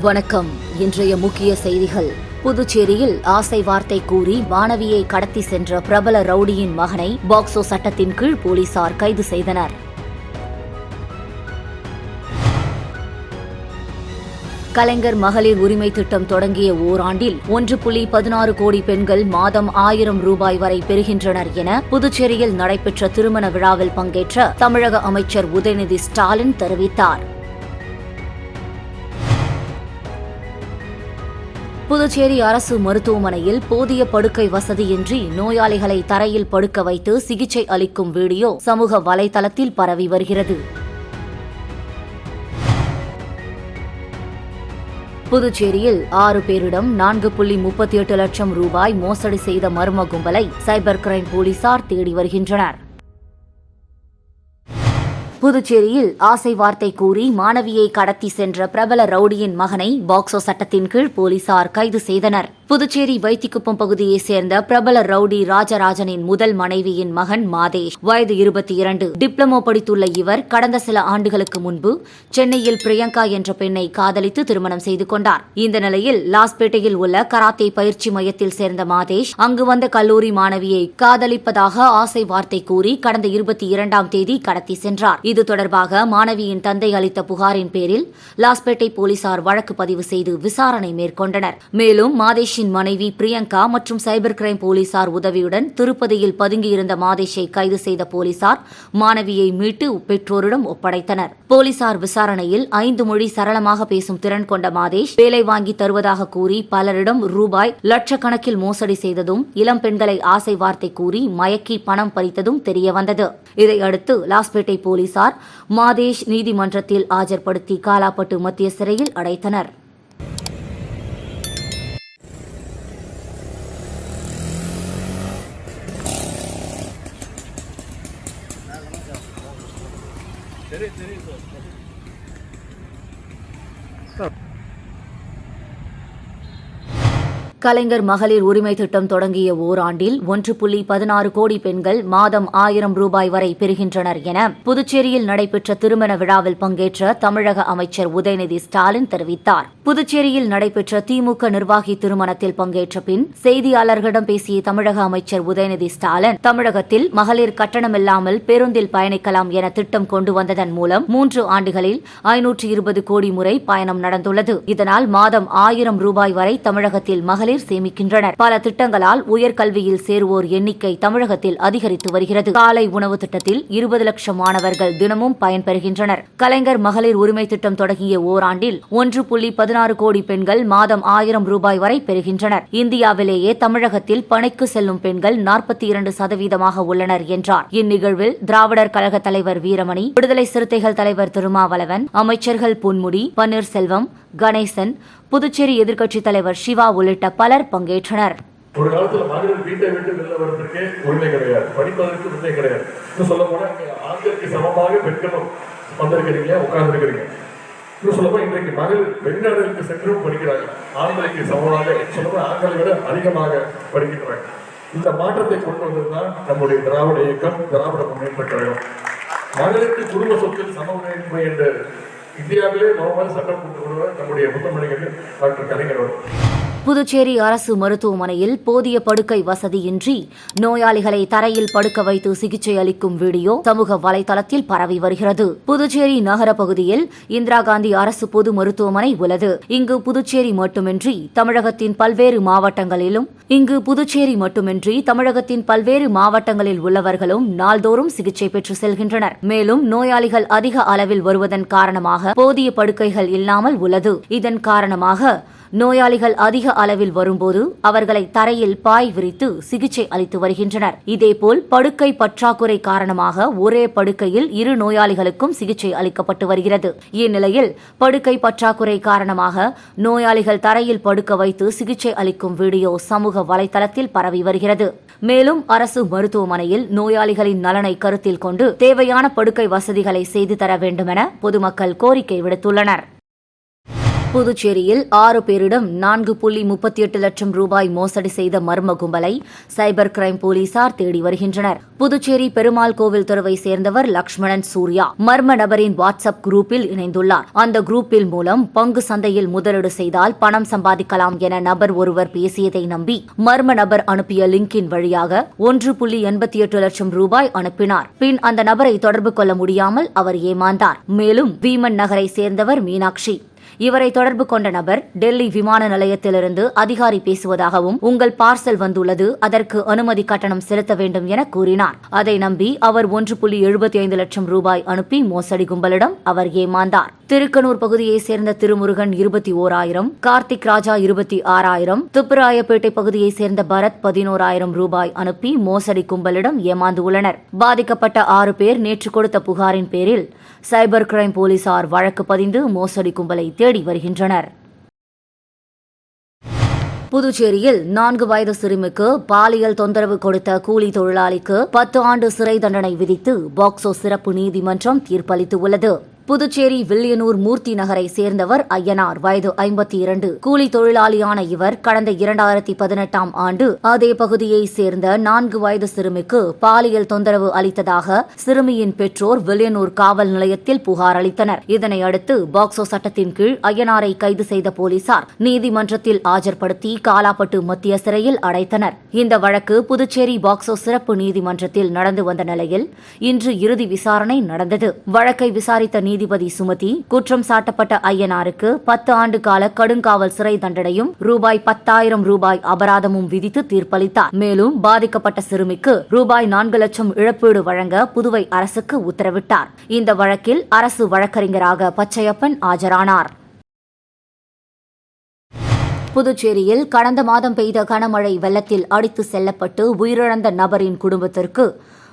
வணக்கம். இன்றைய முக்கிய செய்திகள். புதுச்சேரியில் ஆசை வார்த்தை கூறி மாணவியை கடத்தி சென்ற பிரபல ரவுடியின் மகனை பாக்சோ சட்டத்தின் கீழ் போலீசார் கைது செய்தனர். கலைஞர் மகளிர் உரிமை திட்டம் தொடங்கிய ஓராண்டில் 1.16 கோடி பெண்கள் மாதம் 1000 ரூபாய் வரை பெறுகின்றனர் என புதுச்சேரியில் நடைபெற்ற திருமண விழாவில் பங்கேற்ற தமிழக அமைச்சர் உதயநிதி ஸ்டாலின் தெரிவித்தார். புதுச்சேரி அரசு மருத்துவமனையில் போதிய படுக்கை வசதியின்றி நோயாளிகளை தரையில் படுக்க வைத்து சிகிச்சை அளிக்கும் வீடியோ சமூக வலைதளத்தில் பரவி வருகிறது. புதுச்சேரியில் 6 பேரிடம் 4.38 லட்சம் ரூபாய் மோசடி செய்த மர்ம கும்பலை சைபர் கிரைம் போலீசார் தேடி வருகின்றனர். புதுச்சேரியில் ஆசை வார்த்தை கூறி மாணவியை கடத்தி சென்ற பிரபல ரவுடியின் மகனை பாக்சோ சட்டத்தின் கீழ் போலீசார் கைது செய்தனர். புதுச்சேரி வைத்திக்குப்பம் பகுதியைச் சேர்ந்த பிரபல ரவுடி ராஜராஜனின் முதல் மனைவியின் மகன் மாதேஷ், வயது 22, டிப்ளமோ படித்துள்ள இவர் கடந்த சில ஆண்டுகளுக்கு முன்பு சென்னையில் பிரியங்கா என்ற பெண்ணை காதலித்து திருமணம் செய்து கொண்டார். இந்த நிலையில் லாஸ்பேட்டையில் உள்ள கராத்தே பயிற்சி மையத்தில் சேர்ந்த மாதேஷ் அங்கு வந்த கல்லூரி மாணவியை காதலிப்பதாக ஆசை வார்த்தை கூறி கடந்த 22ஆம் தேதி கடத்தி சென்றார். இது தொடர்பாக மாணவியின் தந்தை அளித்த புகாரின் பேரில் லாஸ்பேட்டை போலீசார் வழக்கு பதிவு செய்து விசாரணை மேற்கொண்டனர். மேலும் மாதேஷின் மனைவி பிரியங்கா மற்றும் சைபர் கிரைம் போலீசார் உதவியுடன் திருப்பதியில் பதுங்கியிருந்த மாதேஷை கைது செய்த போலீசார் மாணவியை மீட்டு பெற்றோரிடம் ஒப்படைத்தனர். போலீசார் விசாரணையில் 5 மொழி சரளமாக பேசும் திறன் கொண்ட மாதேஷ் வேலை வாங்கி தருவதாக கூறி பலரிடம் ரூபாய் லட்சக்கணக்கில் மோசடி செய்ததும் இளம் பெண்களை ஆசை வார்த்தை கூறி மயக்கி பணம் பறித்ததும் தெரியவந்தது. இதையடுத்து லாஸ்பேட்டை போலீசார் மாதேஷ் நீதிமன்றத்தில் ஆஜர்படுத்தி காலாப்பட்டு மத்திய சிறையில் அடைத்தனர். கலைஞர் மகளிர் உரிமை திட்டம் தொடங்கிய ஓராண்டில் 1.16 கோடி பெண்கள் மாதம் 1000 ரூபாய் வரை பெறுகின்றனர் என புதுச்சேரியில் நடைபெற்ற திருமண விழாவில் பங்கேற்ற தமிழக அமைச்சர் உதயநிதி ஸ்டாலின் தெரிவித்தார். புதுச்சேரியில் நடைபெற்ற திமுக நிர்வாகி திருமணத்தில் பங்கேற்ற பின் செய்தியாளர்களிடம் பேசிய தமிழக அமைச்சர் உதயநிதி ஸ்டாலின், தமிழகத்தில் மகளிர் கட்டணமில்லாமல் பேருந்தில் பயணிக்கலாம் என திட்டம் கொண்டு வந்ததன் மூலம் 3 ஆண்டுகளில் 520 கோடி முறை பயணம் நடந்துள்ளது. இதனால் மாதம் 1000 ரூபாய் வரை தமிழகத்தில் மகளிர் சேமிக்கின்றனர். பல திட்டங்களால் உயர்கல்வியில் சேருவோர் எண்ணிக்கை தமிழகத்தில் அதிகரித்து வருகிறது. காலை உணவு திட்டத்தில் 20 லட்சம் மாணவர்கள் தினமும் பயன்பெறுகின்றனர். கலைஞர் மகளிர் உரிமை திட்டம் தொடங்கிய ஓராண்டில் 1.16 கோடி பெண்கள் மாதம் 1000 ரூபாய் வரை பெறுகின்றனர். இந்தியாவிலேயே தமிழகத்தில் பணிக்கு செல்லும் பெண்கள் 42% உள்ளனர் என்றார். இந்நிகழ்வில் திராவிடர் கழக தலைவர் வீரமணி, விடுதலை சிறுத்தைகள் தலைவர் திருமாவளவன், அமைச்சர்கள் பொன்முடி, பன்னீர்செல்வம், கணேசன், புதுச்சேரி எதிர்க்கட்சித் தலைவர் சிவா உள்ளிட்ட பலர் பங்கேற்றனர். ஒரு காலத்துல மகளிர் வீட்டை விட்டு வெளில வருவதற்கு உரிமை கிடையாது, படிப்பதற்கு உரிமை கிடையாது. இன்னும் சொல்ல போனா ஆண்களுக்கு சமமாக பெண்களும் வந்திருக்கிறீங்க, உட்கார்ந்துருக்கிறீங்க. இன்னும் சொல்ல போனா இன்றைக்கு மகளிர் வெளிநாடுகளுக்கு சென்றும் படிக்கிறாங்க. ஆண்களுக்கு சமமாக சொல்ல ஆண்களை விட அதிகமாக படிக்கிறாங்க. இந்த மாற்றத்தை கொண்டு வந்ததுதான் நம்முடைய திராவிட இயக்கம், திராவிட முன்னேற்ற கழகம். மகளிருக்கு குடும்ப சொத்தில் சம உரிமை என்ற இந்தியாவிலே முதல் சட்டம் கொண்டு வருவார் நம்முடைய முத்தமிழர் டாக்டர் கலைஞர் அவர்கள். புதுச்சேரி அரசு மருத்துவமனையில் போதிய படுக்கை வசதியின்றி நோயாளிகளை தரையில் படுக்க வைத்து சிகிச்சை அளிக்கும் வீடியோ சமூக வலைதளத்தில் பரவி வருகிறது. புதுச்சேரி நகர பகுதியில் இந்திரா காந்தி அரசு பொது மருத்துவமனை உள்ளது. இங்கு புதுச்சேரி மட்டுமின்றி தமிழகத்தின் பல்வேறு மாவட்டங்களில் உள்ளவர்களும் நாள்தோறும் சிகிச்சை பெற்று செல்கின்றனர். மேலும் நோயாளிகள் அதிக அளவில் வருவதன் காரணமாக போதிய படுக்கைகள் இல்லாமல் உள்ளது. இதன் காரணமாக நோயாளிகள் அதிக அளவில் வரும்போது அவர்களை தரையில் பாய் விரித்து சிகிச்சை அளித்து வருகின்றனர். இதேபோல் படுக்கை பற்றாக்குறை காரணமாக ஒரே படுக்கையில் 2 நோயாளிகளுக்கும் சிகிச்சை அளிக்கப்பட்டு வருகிறது. இந்நிலையில் படுக்கை பற்றாக்குறை காரணமாக நோயாளிகள் தரையில் படுக்க வைத்து சிகிச்சை அளிக்கும் வீடியோ சமூக வலைதளத்தில் பரவி வருகிறது. மேலும் அரசு மருத்துவமனையில் நோயாளிகளின் நலனை கருத்தில் கொண்டு தேவையான படுக்கை வசதிகளை செய்து தர வேண்டுமென பொதுமக்கள் கோரிக்கை விடுத்துள்ளனர். புதுச்சேரியில் 6 பேரிடம் 4.38 லட்சம் ரூபாய் மோசடி செய்த மர்ம கும்பலை சைபர் கிரைம் போலீசார் தேடி வருகின்றனர். புதுச்சேரி பெருமாள் கோவில் தெருவை சேர்ந்தவர் லக்ஷ்மணன் சூர்யா மர்ம நபரின் வாட்ஸ்அப் குரூப்பில் இணைந்துள்ளார். அந்த குரூப்பில் மூலம் பங்கு சந்தையில் முதலீடு செய்தால் பணம் சம்பாதிக்கலாம் என நபர் ஒருவர் பேசியதை நம்பி மர்ம நபர் அனுப்பிய லிங்கின் வழியாக 1.88 லட்சம் ரூபாய் அனுப்பினார். பின் அந்த நபரை தொடர்பு கொள்ள முடியாமல் அவர் ஏமாந்தார். மேலும் வீமன் நகரை சேர்ந்தவர் மீனாட்சி. இவரை தொடர்பு கொண்ட நபர் டெல்லி விமான நிலையத்திலிருந்து அதிகாரி பேசுவதாகவும் உங்கள் பார்சல் வந்துள்ளது, அதற்கு அனுமதி கட்டணம் செலுத்த வேண்டும் என கூறினார். அதை நம்பி அவர் 1.75 லட்சம் ரூபாய் அனுப்பி மோசடி கும்பலிடம் அவர் ஏமாந்தார். திருக்கனூர் பகுதியைச் சேர்ந்த திருமுருகன் 21,000, கார்த்திக் ராஜா 26,000, துப்புராயப்பேட்டை பகுதியைச் சேர்ந்த பரத் 11,000 ரூபாய் அனுப்பி மோசடி கும்பலிடம் ஏமாந்துள்ளனர். பாதிக்கப்பட்ட 6 பேர் நேற்று கொடுத்த புகாரின் பேரில் சைபர் கிரைம் போலீசார் வழக்கு பதிந்து மோசடி கும்பலை தேடி வருகின்றனர். புதுச்சேரியில் 4 வயது சிறுமிக்கு பாலியல் தொந்தரவு கொடுத்த கூலி தொழிலாளிக்கு 10 ஆண்டு சிறை தண்டனை விதித்து பாக்ஸோ சிறப்பு நீதிமன்றம் தீர்ப்பளித்துள்ளது. புதுச்சேரி வில்லியனூர் மூர்த்தி நகரை சேர்ந்தவர் ஐயனார், வயது 52, கூலி தொழிலாளியான இவர் கடந்த 2018ஆம் ஆண்டு அதே பகுதியைச் சேர்ந்த 4 வயது சிறுமிக்கு பாலியல் தொந்தரவு அளித்ததாக சிறுமியின் பெற்றோர் வில்லியனூர் காவல் நிலையத்தில் புகார் அளித்தனர். இதனையடுத்து பாக்ஸோ சட்டத்தின் கீழ் ஐயனாரை கைது செய்த போலீசார் நீதிமன்றத்தில் ஆஜர்படுத்தி காலாப்பட்டு மத்திய சிறையில் அடைத்தனர். இந்த வழக்கு புதுச்சேரி பாக்ஸோ சிறப்பு நீதிமன்றத்தில் நடந்து வந்த நிலையில் இன்று இறுதி விசாரணை நடந்தது. வழக்கை விசாரித்த நீதிபதி சுமதி குற்றம் சாட்டப்பட்ட ஐயனாருக்கு 10 ஆண்டு கால கடுங்காவல் சிறை தண்டனையும் ரூபாய் 10,000 ரூபாய் அபராதமும் விதித்து தீர்ப்பளித்தார். மேலும் பாதிக்கப்பட்ட சிறுமிக்கு ரூபாய் 4 லட்சம் இழப்பீடு வழங்க புதுவை அரசுக்கு உத்தரவிட்டார். இந்த வழக்கில் அரசு வழக்கறிஞராக பச்சையப்பன் ஆஜரானார். புதுச்சேரியில் கடந்த மாதம் பெய்த கனமழை வெள்ளத்தில் அடித்து செல்லப்பட்டு உயிரிழந்த நபரின் குடும்பத்திற்கு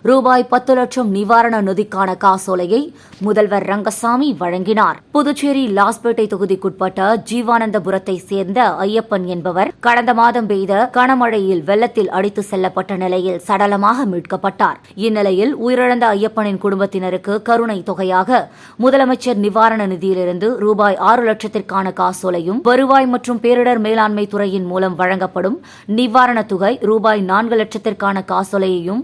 ரூபாய் 10 லட்சம் நிவாரண நிதிக்கான காசோலையை முதல்வர் ரங்கசாமி வழங்கினார். புதுச்சேரி லாஸ்பேட்டை தொகுதிக்குட்பட்ட ஜீவானந்தபுரத்தை சேர்ந்த ஐயப்பன் என்பவர் கடந்த மாதம் பெய்த கனமழையில் வெள்ளத்தில் அடித்து செல்லப்பட்ட நிலையில் சடலமாக மீட்கப்பட்டார். இந்நிலையில் உயிரிழந்த ஐயப்பனின் குடும்பத்தினருக்கு கருணை தொகையாக முதலமைச்சர் நிவாரண நிதியிலிருந்து ரூபாய் 6 லட்சத்திற்கான காசோலையும் வருவாய் மற்றும் பேரிடர் மேலாண்மை துறையின் மூலம் வழங்கப்படும் நிவாரணத் தொகை ரூபாய் 4 லட்சத்திற்கான காசோலையையும்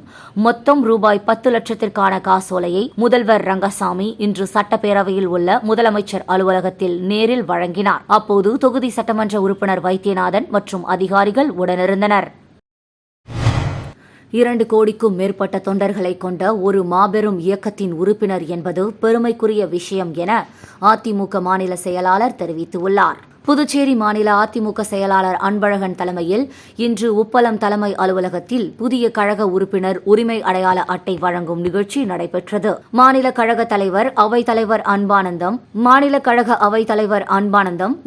மொத்தம் ரூபாய் 10 லட்சத்திற்கான காசோலையை முதல்வர் ரங்கசாமி இன்று சட்டப்பேரவையில் உள்ள முதலமைச்சர் அலுவலகத்தில் நேரில் வழங்கினார். அப்போது தொகுதி சட்டமன்ற உறுப்பினர் வைத்தியநாதன் மற்றும் அதிகாரிகள் உடனிருந்தனர். 2 கோடிக்கும் மேற்பட்ட தொண்டர்களை கொண்ட ஒரு மாபெரும் இயக்கத்தின் உறுப்பினர் என்பது பெருமைக்குரிய விஷயம் என அதிமுக மாநில செயலாளர் தெரிவித்துள்ளார். புதுச்சேரி மாநில அதிமுக செயலாளர் அன்பழகன் தலைமையில் இன்று உப்பளம் தலைமை அலுவலகத்தில் புதிய கழக உறுப்பினர் உரிமை அடையாள அட்டை வழங்கும் நிகழ்ச்சி நடைபெற்றது. மாநில கழக தலைவர் அவைத்தலைவர் அன்பானந்தம்,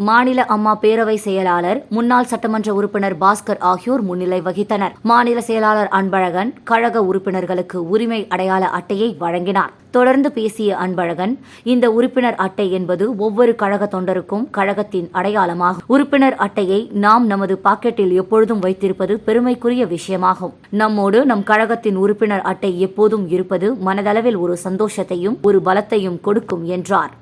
மாநில அம்மா பேரவை செயலாளர் முன்னாள் சட்டமன்ற உறுப்பினர் பாஸ்கர் ஆகியோர் முன்னிலை வகித்தனர். மாநில செயலாளர் அன்பழகன் கழக உறுப்பினர்களுக்கு உரிமை அடையாள அட்டையை வழங்கினார். தொடர்ந்து பேசிய அன்பழகன், இந்த உறுப்பினர் அட்டை என்பது ஒவ்வொரு கழக தொண்டருக்கும் கழகத்தின் அடையாளமாகும். உறுப்பினர் அட்டையை நாம் நமது பாக்கெட்டில் எப்பொழுதும் வைத்திருப்பது பெருமைக்குரிய விஷயமாகும். நம்மோடு நம் கழகத்தின் உறுப்பினர் அட்டை எப்போதும் இருப்பது மனதளவில் ஒரு சந்தோஷத்தையும் ஒரு பலத்தையும் கொடுக்கும் என்றார்.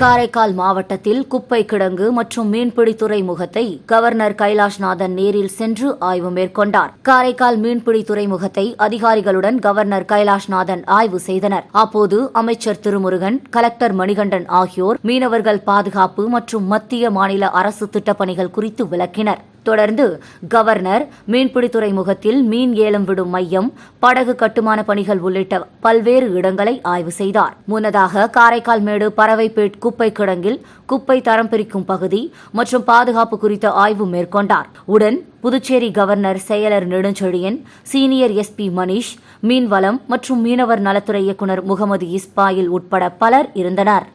காரைக்கால் மாவட்டத்தில் குப்பை கிடங்கு மற்றும் மீன்பிடி துறைமுகத்தை கவர்னர் கைலாஷ்நாதன் நேரில் சென்று ஆய்வு மேற்கொண்டார். காரைக்கால் மீன்பிடி துறைமுகத்தை அதிகாரிகளுடன் கவர்னர் கைலாஷ்நாதன் ஆய்வு செய்தனர். அப்போது அமைச்சர் திருமுருகன், கலெக்டர் மணிகண்டன் ஆகியோர் மீனவர்கள் பாதுகாப்பு மற்றும் மத்திய மாநில அரசு திட்டப்பணிகள் குறித்து விளக்கினர். தொடர்ந்து கவர்னர் மீன்பிடி துறைமுகத்தில் மீன் ஏலம் விடும் மையம், படகு கட்டுமான பணிகள் உள்ளிட்ட பல்வேறு இடங்களை ஆய்வு செய்தார். முன்னதாக காரைக்கால் மேடு பறவைப்பேட் குப்பை கிடங்கில் குப்பை தரம் பிரிக்கும் பகுதி மற்றும் பாதுகாப்பு குறித்த ஆய்வு மேற்கொண்டார். உடன் புதுச்சேரி கவர்னர் செயலர் நெடுஞ்செழியன், சீனியர் எஸ்பி மணிஷ், மீன்வளம் மற்றும் மீனவர் நலத்துறை இயக்குநர் முகமது இஸ்மாயில் உட்பட பலர் இருந்தனர்.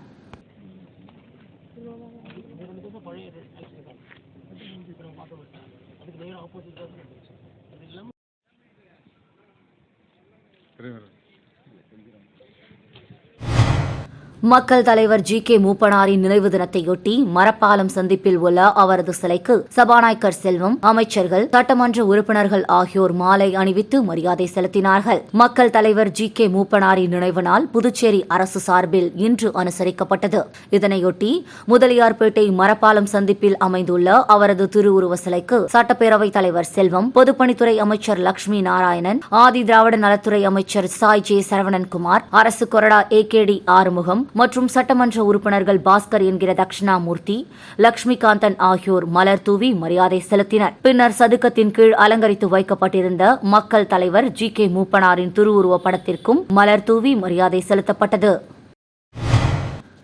மக்கள் தலைவர் ஜி.கே. மூப்பனாரின் நினைவு தினத்தையொட்டி மரப்பாலம் சந்திப்பில் உள்ள அவரது சிலைக்கு சபாநாயகர் செல்வம், அமைச்சர்கள், சட்டமன்ற உறுப்பினர்கள் ஆகியோர் மாலை அணிவித்து மரியாதை செலுத்தினார்கள். மக்கள் தலைவர் ஜி.கே. மூப்பனாரின் நினைவு நாள் புதுச்சேரி அரசு சார்பில் இன்று அனுசரிக்கப்பட்டது. இதனையொட்டி முதலியார்பேட்டை மரப்பாலம் சந்திப்பில் அமைந்துள்ள அவரது திருவுருவ சிலைக்கு சட்டப்பேரவைத் தலைவர் செல்வம், பொதுப்பணித்துறை அமைச்சர் லட்சுமி நாராயணன், ஆதி திராவிட நலத்துறை அமைச்சர் சாய் ஜே. சரவணன்குமார், அரசு கொறடா ஏ.கே.டி. ஆறுமுகம் மற்றும் சட்டமன்ற உறுப்பினர்கள் பாஸ்கர் என்கிற தட்சிணாமூர்த்தி, லட்சுமிகாந்தன் ஆகியோர் மலர் தூவி மரியாதை செலுத்தினர். பின்னர் சதுக்கத்தின் கீழ் அலங்கரித்து வைக்கப்பட்டிருந்த மக்கள் தலைவர் ஜி.கே. மூப்பனாரின் திருவுருவ படத்திற்கும் மலர் தூவி மரியாதை செலுத்தப்பட்டது.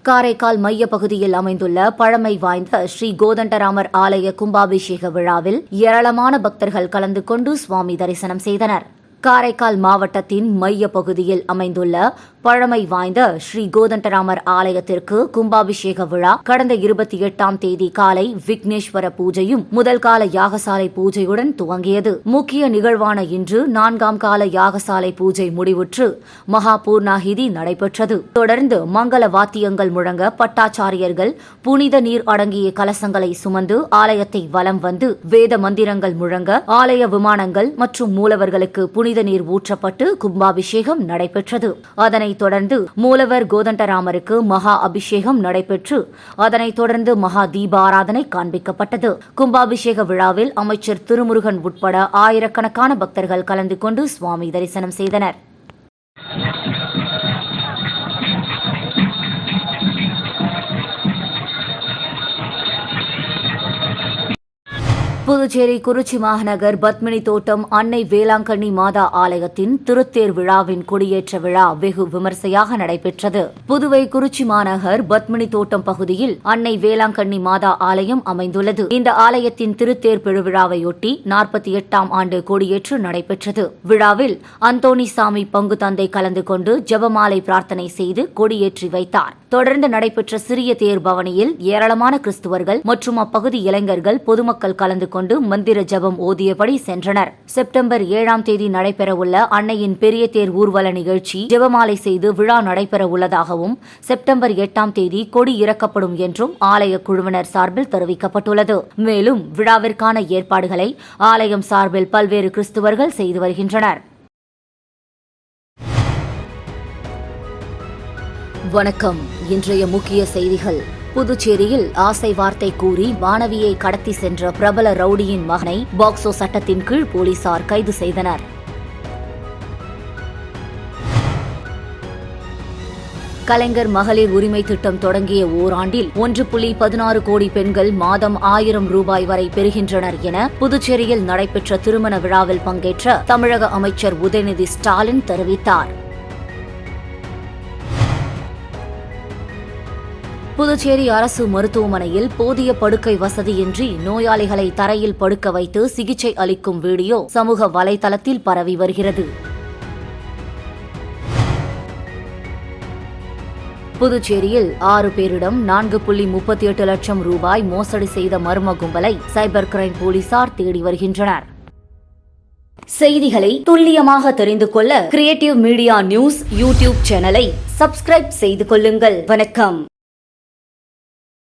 காரைக்கால் மைய பகுதியில் அமைந்துள்ள பழமை வாய்ந்த ஸ்ரீ கோதண்டராமர் ஆலய கும்பாபிஷேக விழாவில் ஏராளமான பக்தர்கள் கலந்து கொண்டு சுவாமி தரிசனம் செய்தனர். காரைக்கால் மாவட்டத்தின் மைய பகுதியில் அமைந்துள்ள பழமை வாய்ந்த ஸ்ரீ கோதண்டராமர் ஆலயத்திற்கு கும்பாபிஷேக விழா கடந்த 28ஆம் தேதி காலை விக்னேஸ்வர பூஜையும் முதல் கால யாகசாலை பூஜையுடன் துவங்கியது. முக்கிய நிகழ்வான இன்று 4ஆம் கால யாகசாலை பூஜை முடிவுற்று மகா பூர்ணாகிதி நடைபெற்றது. தொடர்ந்து மங்கள வாத்தியங்கள் முழங்க பட்டாச்சாரியர்கள் புனித நீர் அடங்கிய கலசங்களை சுமந்து ஆலயத்தை வலம் வந்து வேத மந்திரங்கள் முழங்க ஆலய விமானங்கள் மற்றும் மூலவர்களுக்கு புனித நீர் ஊற்றப்பட்டு கும்பாபிஷேகம் நடைபெற்றது. அதனைத் தொடர்ந்து மூலவர் கோதண்டராமருக்கு மகா அபிஷேகம் நடைபெற்று அதனைத் தொடர்ந்து மகா தீபாராதனை காண்பிக்கப்பட்டது. கும்பாபிஷேக விழாவில் அமைச்சர் திருமுருகன் உட்பட ஆயிரக்கணக்கான பக்தர்கள் கலந்து கொண்டு சுவாமி தரிசனம் செய்தனர். புதுச்சேரி குறிச்சி மாநகர் பத்மினி தோட்டம் அன்னை வேளாங்கண்ணி மாதா ஆலயத்தின் திருத்தேர் விழாவின் கொடியேற்ற விழா வெகு விமர்சையாக நடைபெற்றது. புதுவை குறிச்சி மாநகர் பத்மினி தோட்டம் பகுதியில் அன்னை வேளாங்கண்ணி மாதா ஆலயம் அமைந்துள்ளது. இந்த ஆலயத்தின் திருத்தேர் பெருவிழாவையொட்டி 48ஆம் ஆண்டு கொடியேற்று நடைபெற்றது. விழாவில் அந்தோணிசாமி பங்கு தந்தை கலந்து கொண்டு ஜெபமாலை பிரார்த்தனை செய்து கொடியேற்றி வைத்தார். தொடர்ந்து நடைபெற்ற சிறிய தேர் பவனியில் ஏராளமான கிறிஸ்துவர்கள் மற்றும் அப்பகுதி இளைஞர்கள், பொதுமக்கள் கலந்து கொண்டு மந்திர ஜபம் ஓதியபடி சென்றனர். செப்டம்பர் 7ஆம் தேதி நடைபெறவுள்ள அன்னையின் பெரிய தேர் ஊர்வல நிகழ்ச்சி ஜெபமாலை செய்து விழா நடைபெற உள்ளதாகவும் செப்டம்பர் 8ஆம் தேதி கொடி இறக்கப்படும் என்றும் ஆலய குழுவினர் சார்பில் தெரிவிக்கப்பட்டுள்ளது. மேலும் விழாவிற்கான ஏற்பாடுகளை ஆலயம் சார்பில் பல்வேறு கிறிஸ்துவர்கள் செய்து வருகின்றனர். வணக்கம். இன்றைய முக்கிய செய்திகள். புதுச்சேரியில் ஆசை வார்த்தை கூறி மாணவியை கடத்தி சென்ற பிரபல ரவுடியின் மகனை பாக்சோ சட்டத்தின் கீழ் போலீசார் கைது செய்தனர். கலைஞர் மகளிர் உரிமை திட்டம் தொடங்கிய ஓராண்டில் 1.16 கோடி பெண்கள் மாதம் 1000 ரூபாய் வரை பெறுகின்றனர் என புதுச்சேரியில் நடைபெற்ற திருமண விழாவில் பங்கேற்ற தமிழக அமைச்சர் உதயநிதி ஸ்டாலின் தெரிவித்தார். புதுச்சேரி அரசு மருத்துவமனையில் போதிய படுக்கை வசதியின்றி நோயாளிகளை தரையில் படுக்க வைத்து சிகிச்சை அளிக்கும் வீடியோ சமூக வலைதளத்தில் பரவி வருகிறது. புதுச்சேரியில் 6 பேரிடம் 4.38 லட்சம் ரூபாய் மோசடி செய்த மர்ம கும்பலை சைபர் கிரைம் போலீசார் தேடி வருகின்றனர். செய்திகளை துல்லியமாக தெரிந்து கொள்ள கிரியேட்டிவ் மீடியா நியூஸ் யூடியூப் சேனலை சப்ஸ்கிரைப் செய்து கொள்ளுங்கள். வணக்கம்.